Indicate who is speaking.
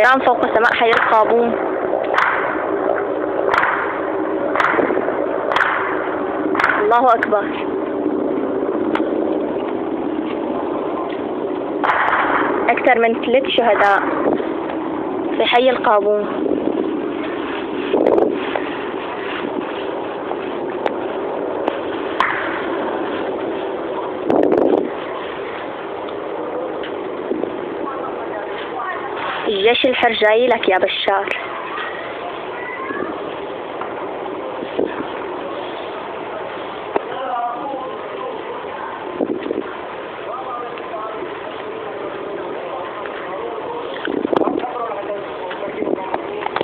Speaker 1: طيران فوق سماء حي القابون. الله أكبر. أكثر من 3 شهداء في حي القابون. الجيش الحر جاي لك يا بشار.